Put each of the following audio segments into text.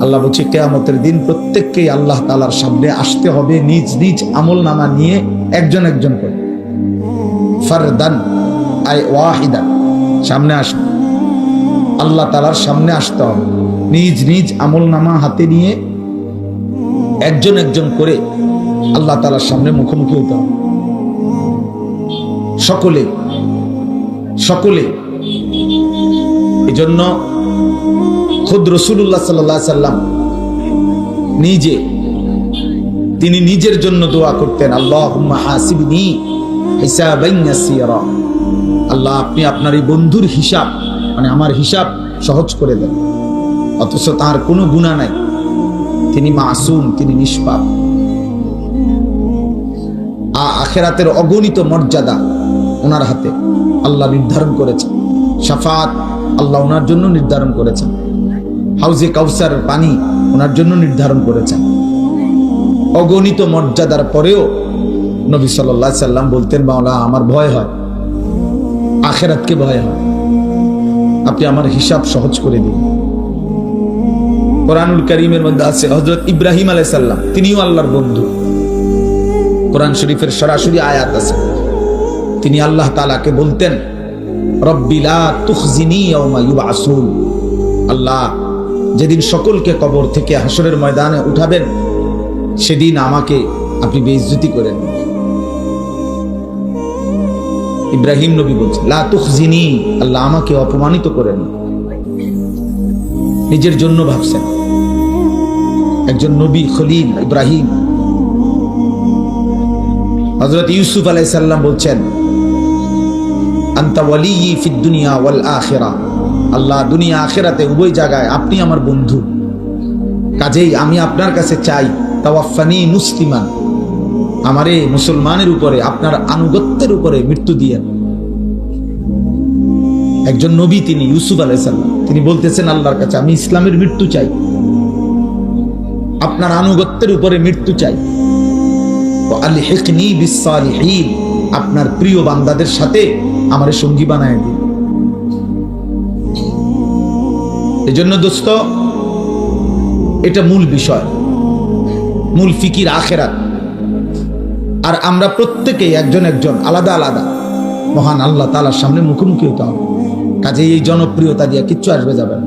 আল্লাহ বলছে কিয়ামতের দিন প্রত্যেককেই আল্লাহ তাআলার সামনে আসতে হবে নিজ নিজ আমলনামা নিয়ে একজন একজন করে, ফারদান আই ওয়াহিদান, সামনে আসবে আল্লাহ তাআলার সামনে আসতে হবে নিজ নিজ আমলনামা হাতে নিয়ে একজন একজন করে আল্লাহ তাআলার সামনে মুখোমুখি হতে হবে। সকলে সকলে এজন্য খুদ রাসূলুল্লাহ সাল্লাল্লাহু আলাইহি সাল্লাম নিজে তিনি নিজের জন্য দোয়া করতেন, আল্লাহুম্মা হাসিবনি হিসাবান ইয়াসীরা, আল্লাহ আপনি আপনার এই বন্ধুর হিসাব মানে আমার হিসাব সহজ করে দেন। অথচ তার কোনো গুনাহ নাই, তিনি মাসুম, তিনি নিষ্পাপ। আখিরাতের অগণিত মর্যাদা ওনার হাতে আল্লাহ নির্ধারণ করেছেন, শাফাত আল্লাহ ওনার জন্য নির্ধারণ করেছেন, হাউজে কাউসার পানি ওনার জন্য নির্ধারণ করেছেন। অগণিত মর্যাদার পরেও নবী সাল্লাল্লাহু আলাইহি সাল্লাম বলতেন, মাওলা আমার ভয় হয়, আখিরাতকে ভয় হয়, আপনি আমার হিসাব সহজ করে দিন। কোরআনুল কারীমের মধ্যে আছে হযরত ইব্রাহিম আলাইহিস সালাম, তিনিও আল্লাহর বন্ধু। কোরআন শরীফের সরাসরি আয়াত আছে, তিনি আল্লাহ তাআলাকে বলতেন, রব্বি লা তুখজিনি ইয়াওমা ইউবআসুন, আল্লাহ যেদিন সকলকে কবর থেকে হাসরের ময়দানে উঠাবেন সেদিন আমাকে আপনি বেইজ্জতি করেন। ইব্রাহিম নবী বলছেন, লা তুখজিনি, আল্লাহ আমাকে অপমানিত করেন। নিজের জন্য ভাবছেন, একজন নবী খলিল ইব্রাহিম। হযরত ইউসুফ আলাইহিস সালাম বলছেন, আনতা ওয়ালিয়্যি ফিদ দুনিয়া ওয়াল আখিরা, আল্লাহ দুনিয়া আখিরাতে উভয় জায়গায় আপনি আমার বন্ধু, কাজেই আমি আপনার কাছে চাই তাওয়াফানি মুসলিমান, আমারে মুসলমানের উপরে আপনার আনুগত্যের উপরে মৃত্যু দিয়েন। একজন নবী তিনি ইউসুফ আলাইহিস সালাম, তিনি বলতেছেন আল্লাহর কাছে আমি ইসলামের মৃত্যু চাই, আপনার আনুগত্যের উপরে মৃত্যু চাই। ওয়া আলহিকনি বিস সালিহিন, আপনার প্রিয় বান্দাদের সাথে আমারে সঙ্গী বানায় দিন। এজন্য দোস্ত, এটা মূল বিষয়, মূল ফিকির আখিরাত। আর আমরা প্রত্যেকেই একজন একজন আলাদা আলাদা মহান আল্লাহ তাআলার সামনে মুখোমুখি হতে হবে। কাজেই এই জনপ্রিয়তা দিয়ে কিচ্ছু আসবে যাবে না।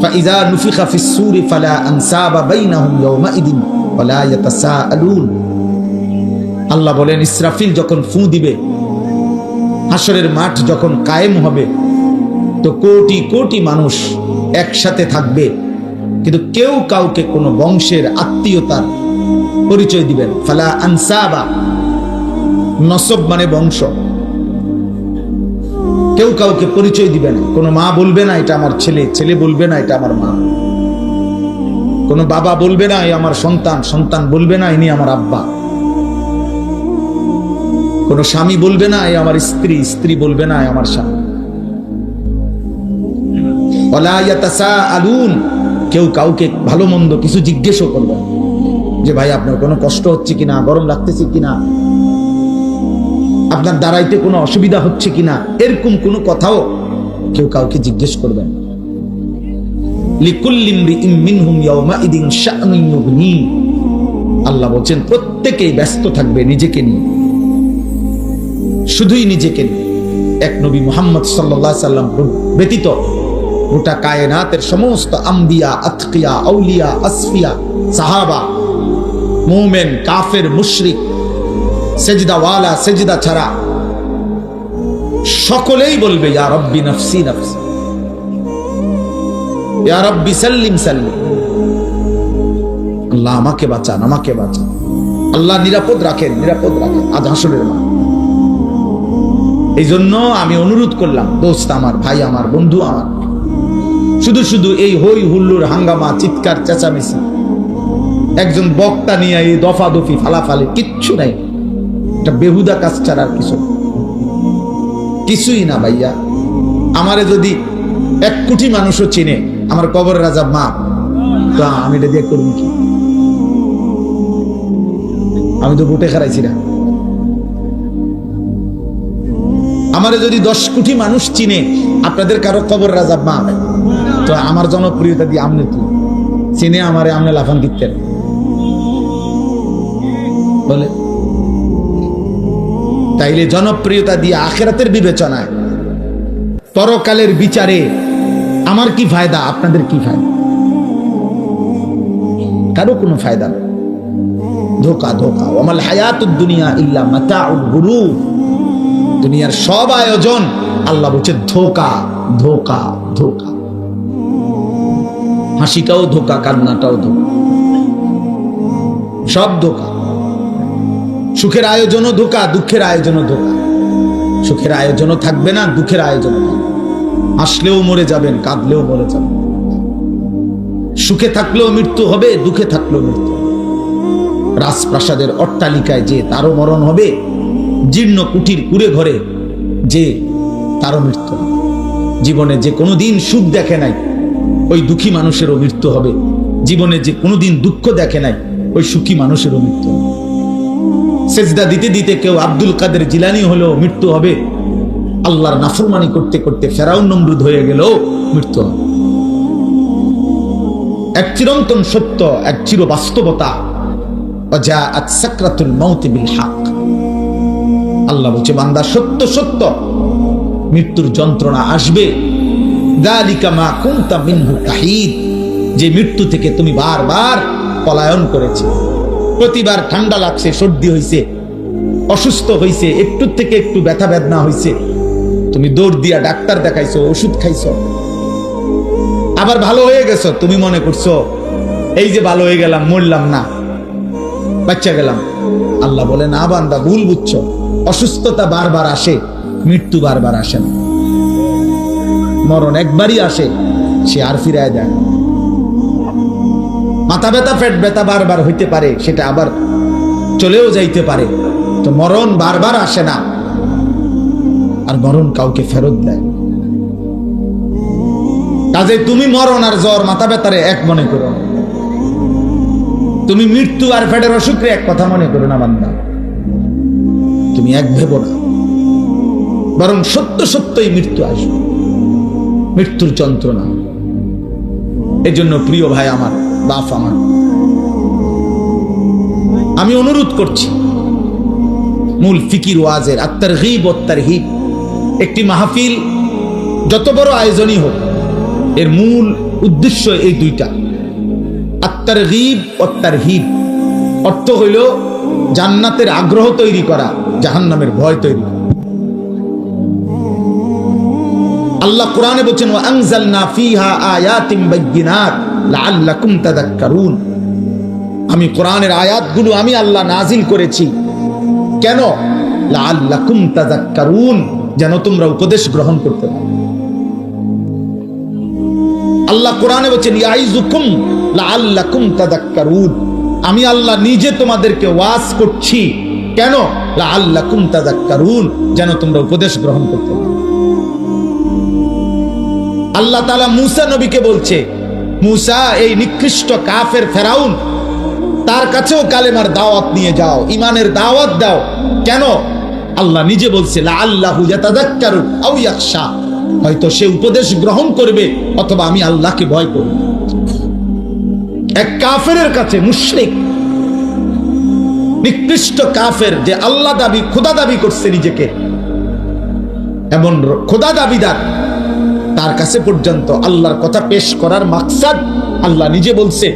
ফাইযা নুফিখা ফিস সূরি ফালা আনসাবা বাইনাহুম ইয়াওমাইদিন ওয়ালা ইয়াতাসাআলুন, আল্লাহ বলেন ইসরাফিল যখন ফু দিবে, হাসরের মাঠ যখন কায়েম হবে, তো কোটি কোটি মানুষ একসাথে থাকবে, কিন্তু কেউ কাউকে কোনো বংশের আত্মীয়তার পরিচয় দিবেন। ফালা আনসাবা, নসব মানে বংশ, কেউ কাউকে পরিচয় দিবে না। কোনো মা বলবে না এটা আমার ছেলে, ছেলে বলবে না এটা আমার মা, কোনো বাবা বলবে না এই আমার সন্তান, সন্তান বলবে না ইনি আমার আব্বা, কোনো স্বামী বলবে না এই আমার স্ত্রী, স্ত্রী বলবে না আমার স্বামী। ওয়ালা ইয়াতাসাআলুন, কেউ কাউকে ভালো মন্দ কিছু জিজ্ঞেসও করবে না, যে ভাই আপনার কোনো কষ্ট হচ্ছে কিনা, গরম লাগতেছে কিনা, আপনার দাঁড়াইতে কোনো অসুবিধা হচ্ছে কিনা, এরকম কোনো কথাও কেউ কাউকে জিজ্ঞেস করবেন। লিকুল্লি ইমরিইন মিনহুম ইয়াওমাইদিন শা'নুন ইউগনি, আল্লাহ বলেন প্রত্যেকেই ব্যস্ত থাকবে নিজেকে নিয়ে, শুধুই নিজেকে নিয়ে। এক নবী মুহাম্মদ সাল্লাল্লাহু আলাইহি সাল্লাম ব্যতীত গোটা কায়নাতের সমস্ত আম্বিয়া, আতকিয়া, আউলিয়া, আসফিয়া, সাহাবা, মুমিন, কাফের, মুশরিক, সেজদাওয়ালা, সেজদা ছাড়া সকলেই বলবে ইয়া রব্বি নফসি নফসি, ইয়া রব্বি সাল্লিম সাল্লিম, আল্লাহ আমাকে বাঁচান, আমাকে বাঁচান, আল্লাহ নিরাপদ রাখেন, নিরাপদ রাখেন আজ হাসরের মাঠ। এই জন্য আমি অনুরোধ করলাম, দোস্ত আমার, ভাই আমার, বন্ধু আমার, শুধু শুধু এই হই হুল্লোড়, হাঙ্গামা, চিৎকার, চেঁচামেচি, একজন বক্তা নিয়ে এই দফাদফি, ফালাফালি কিচ্ছু নাই, এটা বেহুদা কাজ ছাড়া আর কিছুই না ভাইয়া। আমারে যদি 1 কোটি মানুষও চিনে, আমার কবরের আযাব মা, তো আমি এটা দিয়ে করব কি? আমি তো বুটে খারাইছি না। আমারে যদি 10 কোটি মানুষ চিনে, আপনাদের কারো কবরের আযাব মা, তো আমার জনপ্রিয়তা দিয়ে আমনে তুই চিনে আমারে আমনে লাফান দিতেন বলে। তাইলে জনপ্রিয়তা দিয়ে আখিরাতের বিবেচনায় পরকালের বিচারে আমার কি ফায়দা, আপনাদের কি ফায়দা? কারো কোনো ফায়দা নেই। ধোকা ধোকা। ওয়ামাল হায়াতুদ দুনিয়া ইল্লা মাতাউল গুরুর। দুনিয়ার সব আয়োজন আল্লাহ বলছে ধোকা ধোকা ধোকা। হাসিটাও ধোকা, কান্নাটাও ধোকা, সব ধোকা। সুখের আয়োজনও ধোকা, দুঃখের আয়োজনও ধোকা। সুখের আয়োজনও থাকবে না, দুঃখের আয়োজনও থাকবে। হাসলেও মরে যাবেন, কাঁদলেও মরে যাবেন। সুখে থাকলেও মৃত্যু হবে, দুঃখে থাকলেও মৃত্যু হবে। রাজপ্রাসাদের অট্টালিকায় যে তারও মরণ হবে, জীর্ণ কুটির কুড়ে ঘরে যে তারও মৃত্যু হবে। জীবনে যে কোনোদিন সুখ দেখে নাই ওই দুঃখী মানুষেরও মৃত্যু হবে। জীবনে যে কোনোদিন দুঃখ দেখে নাই ওই সুখী মানুষেরও মৃত্যু হবে। সেজদা দিতে দিতে কেউ আব্দুল কাদের জিলানী হলেও মৃত্যু হবে। আল্লাহর নাফরমানি করতে করতে ফেরাউন নমরুদ হয়ে গেলেও মৃত্যু হবে। এক চিরন্তন সত্য, এক চির বাস্তবতা। ওয়াজাআত সাকরাতুল মাউত বিল হক। আল্লাহ বলছে বান্দা সত্য সত্য মৃত্যুর যন্ত্রণা আসবে। যালিকা মা কুনতা মিনহু তাহিদ। যে মৃত্যু থেকে তুমি বারবার পলায়ন করেছে। প্রতিবার ঠান্ডা লাগছে, সর্দি হইছে, অসুস্থ হইছে, একটু থেকে একটু ব্যথা বেদনা হইছে, তুমি দৌড় দিয়া ডাক্তার দেখাইছো, ওষুধ খাইছো, আবার ভালো হয়ে গেছো। তুমি মনে করছো এই যে ভালো হয়ে গেলাম, মরলাম না, বাচ্চা গেলাম। আল্লাহ বলে না বান্দা, ভুল বুঝছো। অসুস্থতা বারবার আসে, মৃত্যু বারবার আসে না। মরণ একবারই আসে, সে আর ফিরায় দেয়। মাথা ব্যথা, পেট ব্যথা বারবার হইতে পারে, সেটা আবার চলেও যাইতে পারে। তো মরণ বারবার আসে না, আর মরণ কাউকে ফেরত দেয়। কাজে তুমি মরণ আর জ্বর, মাথা ব্যথারে এক মনে করো না। তুমি মৃত্যু আর পেটের অসুখে এক কথা মনে করো না বান্দা। তুমি এক ভেবো না, বরং সত্য সত্যই মৃত্যু আসবে, মৃত্যুর যন্ত্রণা। এই জন্য প্রিয় ভাই আমার, বাপ আমার, আমি অনুরোধ করছি, মূল ফিকির ওয়াজের আত-তারগীব ওয়াত তারহিব একটি মাহফিল যত বড় আয়োজনই হোক, এর মূল উদ্দেশ্য এই দুইটা। আত-তারগীব ওয়াত তারহিব অর্থ হইল জান্নাতের আগ্রহ তৈরি করা, জাহান্নামের ভয় তৈরি করা। আল্লাহ কোরআনে বলেছেন ওয়া আনজালনা ফিহা আয়াতিন বাইয়িনাত লাআল্লাকুম তাযাক্কারুন। আমি কোরআনের আয়াতগুলো আমি আল্লাহ নাজিল করেছি কেন? লাআল্লাকুম তাযাক্কারুন, যেন তোমরা উপদেশ গ্রহণ করতে পারো। আল্লাহ কোরআনে বলেছেন ইয়াইযুকুম লাআল্লাকুম তাযাক্কারুন। আমি আল্লাহ নিজে তোমাদেরকে ওয়াজ করছি কেন? লাআল্লাকুম তাযাক্কারুন, যেন তোমরা উপদেশ গ্রহণ করতে পারো। আল্লাহ তাআলা মূসা নবীকে বলছে, মূসা এই নিকৃষ্ট কাফের ফেরাউন, তার কাছেও কালেমার দাওয়াত নিয়ে যাও, ইমানের দাওয়াত দাও। কেন? আল্লাহ নিজে বলছে লাআল্লাহু ইয়াতাযাক্কারু আও ইয়াখশা, হয়তো সে উপদেশ গ্রহণ করবে অথবা আমি আল্লাহকে ভয় করব। এক কাফেরের কাছে, মুশরিক নিকৃষ্ট কাফের, যে আল্লাহ দাবি, খোদা দাবি করছে নিজেকে, এমন খোদা দাবিদার, তার কাছে পর্যন্ত আল্লাহর কথা পেশ করার মাকসাদ আল্লাহ নিজে বলছে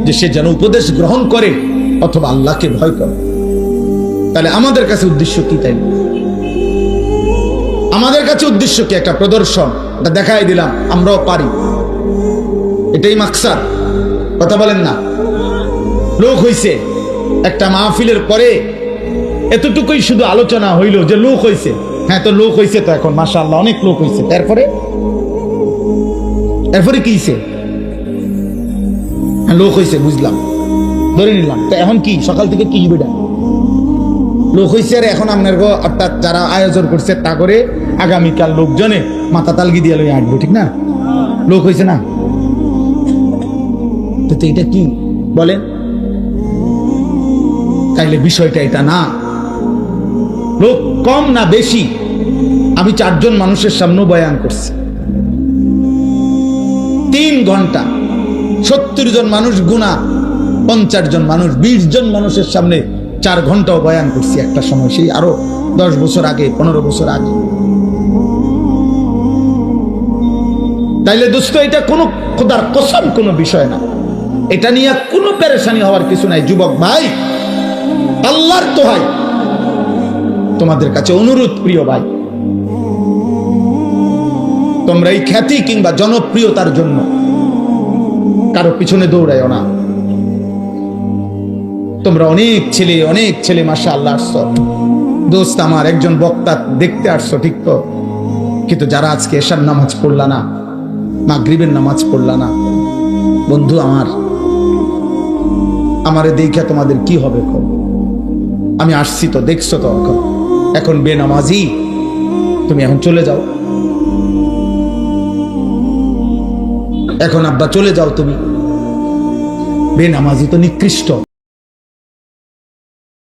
যে সে যেন উপদেশ গ্রহণ করে অথবা আল্লাহকে ভয় করে। তাহলে আমাদের কাছে উদ্দেশ্য কি? তাই আমাদের কাছে উদ্দেশ্য কি? একটা প্রদর্শন, এটা দেখাই দিলাম আমরাও পারি, এটাই মাকসাদ। কথা বলেন না? লোক হইছে, একটা মাহফিলের পরে এতটুকুই শুধু আলোচনা হইল যে লোক হইছে। হ্যাঁ, তো লোক হইছে, তো এখন মাশাআল্লাহ অনেক লোক হইছে। এরপরে কি হইছে? হ্যাঁ, লোক হইছে, বুঝলাম, ধরে নিলাম। তো এখন কি? সকাল থেকে কি বেটা লোক হইছে, আর এখন আপনার অর্থাৎ যারা আয়োজন করছে তা করে আগামীকাল লোকজনে মাথা তালগি দিয়ে লই আসবো, ঠিক না? লোক হইছে না? তো এটা কি বলেন? তাইলে বিষয়টা এটা না। লোক কম না বেশি, আমি 4 জন মানুষের সামনে বয়ান করছি, 3 ঘন্টা 70 জন মানুষ গুণা, 50 জন মানুষ, 20 জন মানুষের সামনে 4 ঘন্টাও বয়ান করছি একটা সময়, সেই আরো 10 বছর আগে, 15 বছর আগে। তাইলে দোস্ত, এটা কোনো খোদার কসম কোনো বিষয় না, এটা নিয়ে কোনো পেরেশানি হওয়ার কিছু নাই। যুবক ভাই, আল্লাহর দোহাই তোমাদের কাছে অনুরোধ, প্রিয় ভাই, তোমরা এই খ্যাতি কিংবা জনপ্রিয়তার জন্য কারো পিছনে দৌড়াইও না। তোমরা অনেক ছেলে মাশাআল্লাহ আসছো দোস্ত, আমার একজন বক্তা দেখতে আসছো ঠিক তো, কিন্তু যারা আজকে এশার নামাজ পড়লা না, মাগরিবের নামাজ পড়লা না, বন্ধু আমারে দেখে তোমাদের কি হবে? আমি আসছি তো, দেখছো তো, এখন বেনামাজি তুমি এখন চলে যাও, এখন আব্বা চলে যাও, তুমি বেনামাজি তো নিকৃষ্ট।